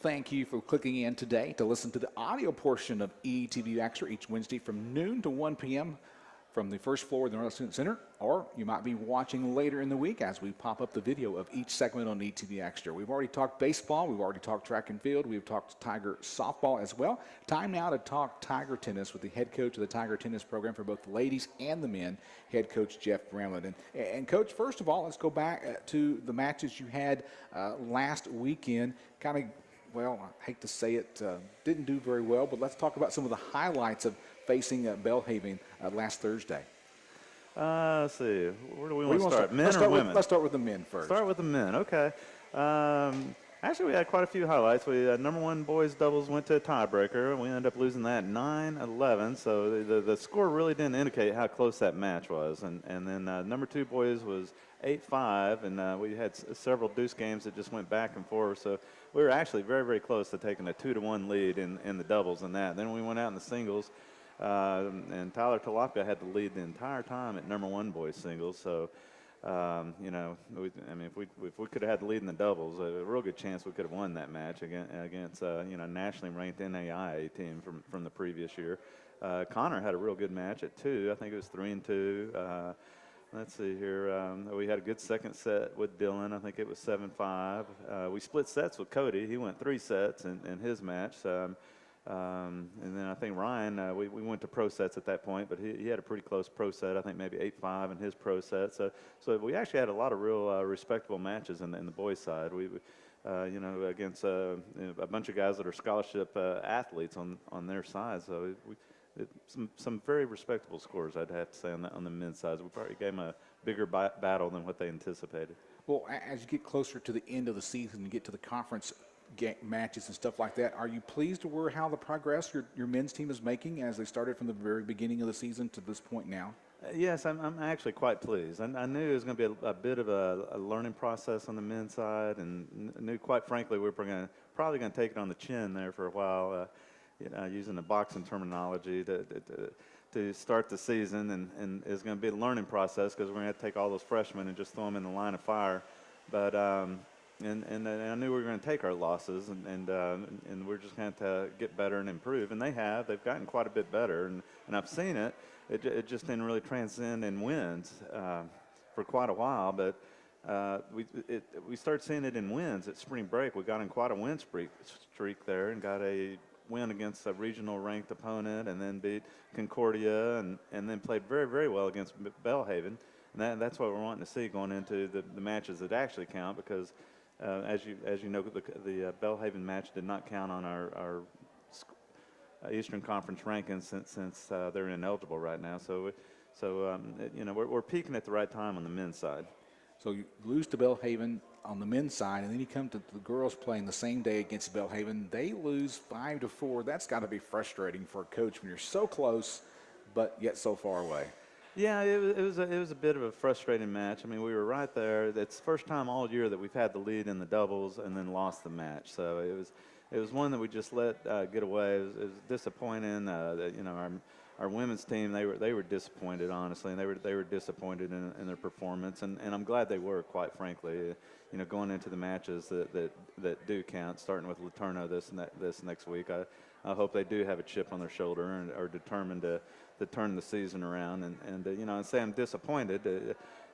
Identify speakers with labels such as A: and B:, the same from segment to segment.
A: thank you for clicking in today to listen to the audio portion of ETBU Extra each Wednesday from noon to 1 p.m. from the first floor of the North Student Center, or you might be watching later in the week as we pop up the video of each segment on ETBU Extra. We've already talked baseball, we've already talked track and field, we've talked Tiger softball as well. Time now to talk Tiger tennis with the head coach of the Tiger tennis program for both the ladies and the men, head coach Jeff Bramlett. And Coach, first of all, let's go back to the matches you had last weekend. Kind of, well, I hate to say it, didn't do very well, but let's talk about some of the highlights of facing Belhaven last Thursday.
B: Let's see. Where do we want to start? Men or women?
A: Let's start with the men first.
B: Start with the men. Okay. Actually, we had quite a few highlights. We number one boys doubles went to a tiebreaker. We ended up losing that 9-11. So the score really didn't indicate how close that match was. And then number two boys was 8-5, and we had several deuce games that just went back and forth. So we were actually very, very close to taking a 2-1 lead in the doubles in that. Then we went out in the singles. And Tyler Talopka had the lead the entire time at number one boys singles. So, you know, if we could have had the lead in the doubles, a real good chance we could have won that match against you know, nationally ranked NAIA team from the previous year. Connor had a real good match at 2. I think it was 3-2. Let's see here. We had a good second set with Dylan. I think it was 7-5. We split sets with Cody. He went 3 sets in his match. And then I think Ryan, we went to pro sets at that point, but he had a pretty close pro set. I think maybe 8-5 in his pro set. So we actually had a lot of real respectable matches in the boys' side. We you know, against a bunch of guys that are scholarship athletes on their side. So some very respectable scores, I'd have to say, on the men's side. We probably gave them a bigger battle than what they anticipated.
A: Well, as you get closer to the end of the season and get to the conference matches and stuff like that, are you pleased with how the progress your men's team is making as they started from the very beginning of the season to this point now?
B: Yes, I'm actually quite pleased. I knew it was going to be a bit of a learning process on the men's side, and knew, quite frankly, we were probably going to take it on the chin there for a while, you know, using the boxing terminology to start the season, and it's going to be a learning process because we're going to have to take all those freshmen and just throw them in the line of fire. But and I knew we were going to take our losses, and we're just going to get better and improve. And they've gotten quite a bit better, and I've seen it. It just didn't really transcend in wins for quite a while, but we started seeing it in wins at spring break. We got in quite a win streak there and got a win against a regional ranked opponent, and then beat Concordia, and then played very, very well against Belhaven. And that's what we're wanting to see going into the matches that actually count, because as you know, the Belhaven match did not count on our Eastern Conference rankings since they're ineligible right now. So you know, we're peaking at the right time on the men's side.
A: So you lose to Belhaven on the men's side, and then you come to the girls playing the same day against Belhaven. They lose 5-4. That's got to be frustrating for a coach when you're so close, but yet so far away.
B: Yeah, it was a bit of a frustrating match. I mean, we were right there. It's the first time all year that we've had the lead in the doubles and then lost the match. So it was one that we just let get away. It was disappointing. That, you know, our women's team, they were disappointed, honestly, and they were disappointed in their performance, and I'm glad they were, quite frankly. You know, going into the matches that do count, starting with Laterno this next week, I hope they do have a chip on their shoulder and are determined to turn the season around. And you know, I say I'm disappointed.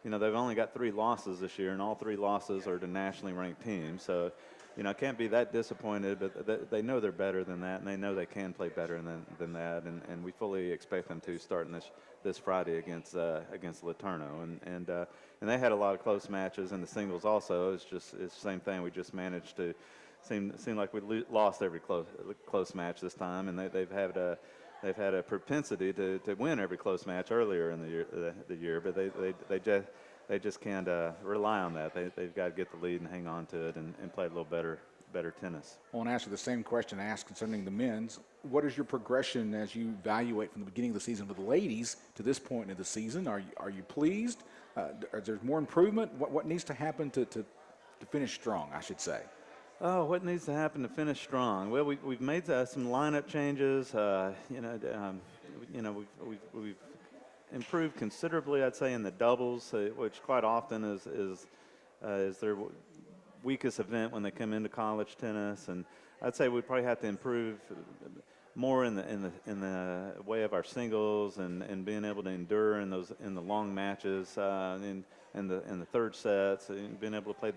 B: You know, they've only got 3 losses this year, and all 3 losses are to nationally ranked teams. So, you know, I can't be that disappointed, but they know they're better than that, and they know they can play better than that, and we fully expect them to starting this Friday against Laterno, and they had a lot of close matches in the singles also. It's the same thing. We just managed to seem like we lost every close match this time, and they've had a propensity to win every close match earlier in the year, but they just can't rely on that. They've got to get the lead and hang on to it and play a little better tennis.
A: I want to ask you the same question I asked concerning the men's. What is your progression as you evaluate from the beginning of the season for the ladies to this point in the season? Are you pleased? Is there more improvement? What needs to happen to finish strong, I should say?
B: Oh, what needs to happen to finish strong? Well, we've made some lineup changes. You know, we've improved considerably, I'd say, in the doubles, which quite often is there weakest event when they come into college tennis, and I'd say we probably have to improve more in the way of our singles and being able to endure in the long matches in the third sets, and being able to play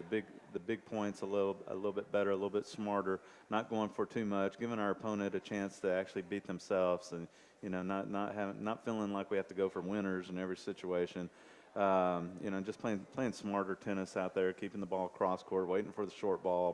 B: the big points a little bit better, a little bit smarter, not going for too much, giving our opponent a chance to actually beat themselves, and not feeling like we have to go for winners in every situation. Just playing smarter tennis out there, keeping the ball cross court, waiting for the short ball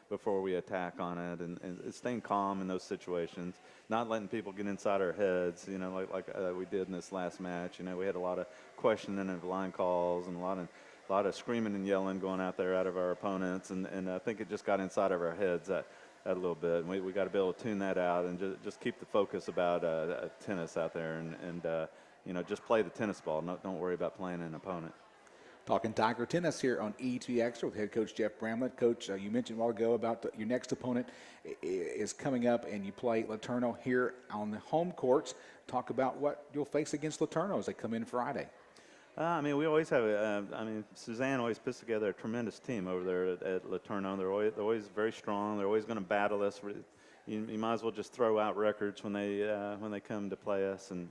B: before we attack on it, and staying calm in those situations, not letting people get inside our heads, like we did in this last match. We had a lot of questioning of line calls and a lot of screaming and yelling going out there out of our opponents, and I think it just got inside of our heads a little bit. And we got to be able to tune that out and just keep the focus about tennis out there and just play the tennis ball. Don't worry about playing an opponent.
A: Talking Tiger tennis here on ETBU Extra with head coach Jeff Bramlett. Coach, you mentioned a while ago about your next opponent is coming up, and you play Laterno here on the home courts. Talk about what you'll face against Laterno as they come in Friday.
B: We always have Suzanne always puts together a tremendous team over there at Laterno. They're always very strong. They're always going to battle us. You might as well just throw out records when they come to play us, and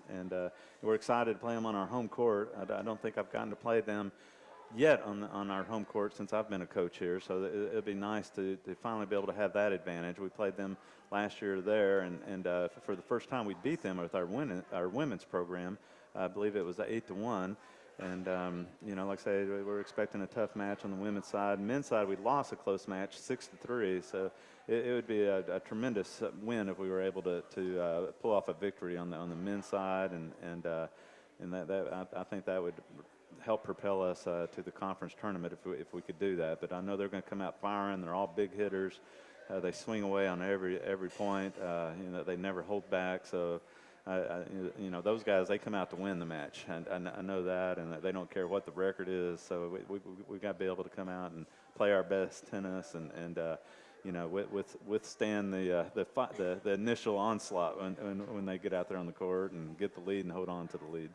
B: we're excited to play them on our home court. I don't think I've gotten to play them yet on our home court since I've been a coach here, so it'd be nice to finally be able to have that advantage. We played them last year there, and for the first time we beat them with our women's program. I believe it was 8-1. And, like I say, we're expecting a tough match on the women's side. Men's side, we lost a close match, 6-3. So it would be a tremendous win if we were able to pull off a victory on the men's side. And I think that would help propel us to the conference tournament if we could do that. But I know they're going to come out firing. They're all big hitters. They swing away on every point. They never hold back. So. Those guys, they come out to win the match, and I know that, and they don't care what the record is. So we got to be able to come out and play our best tennis, and withstand the initial onslaught when they get out there on the court and get the lead and hold on to the lead.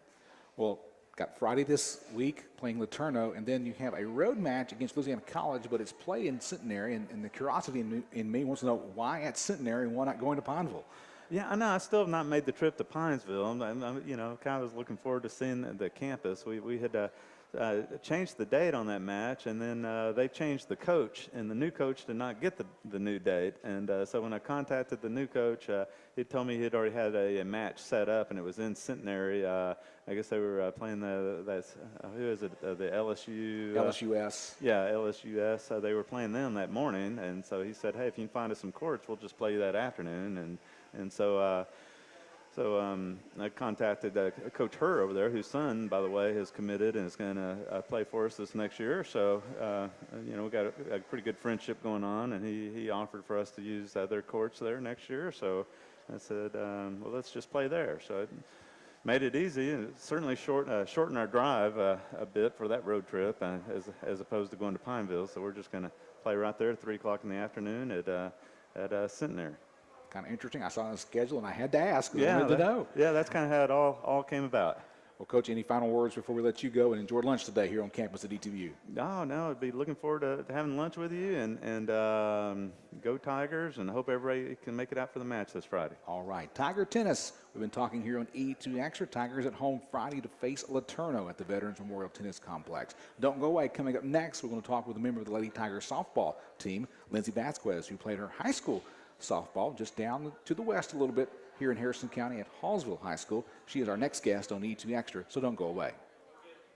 A: Well, got Friday this week playing Laterno, and then you have a road match against Louisiana College, but it's played in Centenary, and the curiosity in me wants to know why at Centenary and why not going to Pineville.
B: Yeah, I know. I still have not made the trip to Pinesville. I'm kind of was looking forward to seeing the campus. We had changed the date on that match, and then they changed the coach, and the new coach did not get the new date. And so when I contacted the new coach, he told me he'd already had a match set up, and it was in Centenary. I guess they were playing the LSU.
A: LSUS.
B: Yeah, LSUS. They were playing them that morning, and so he said, hey, if you can find us some courts, we'll just play you that afternoon. And so I contacted Coach Herr over there, whose son, by the way, has committed and is going to play for us this next year. So, we got a pretty good friendship going on, and he offered for us to use their courts there next year. So I said, well, let's just play there. So it made it easy, and it certainly shortened our drive a bit for that road trip as opposed to going to Pineville. So we're just going to play right there at 3 o'clock in the afternoon at Centenary.
A: Kind of interesting. I saw the schedule, and I had to ask.
B: Yeah,
A: I wanted to know.
B: Yeah, that's kind of how it all came about.
A: Well, Coach, any final words before we let you go and enjoy lunch today here on campus at ETBU?
B: No, I'd be looking forward to having lunch with you, and go Tigers, and hope everybody can make it out for the match this Friday.
A: All right. Tiger tennis. We've been talking here on E2 Extra. Tigers at home Friday to face Laterno at the Veterans Memorial Tennis Complex. Don't go away. Coming up next, we're going to talk with a member of the Lady Tiger softball team, Lindsay Vasquez, who played her high school softball just down to the west a little bit here in Harrison County at Hallsville High School. She is our next guest on E2 Extra, so don't go away.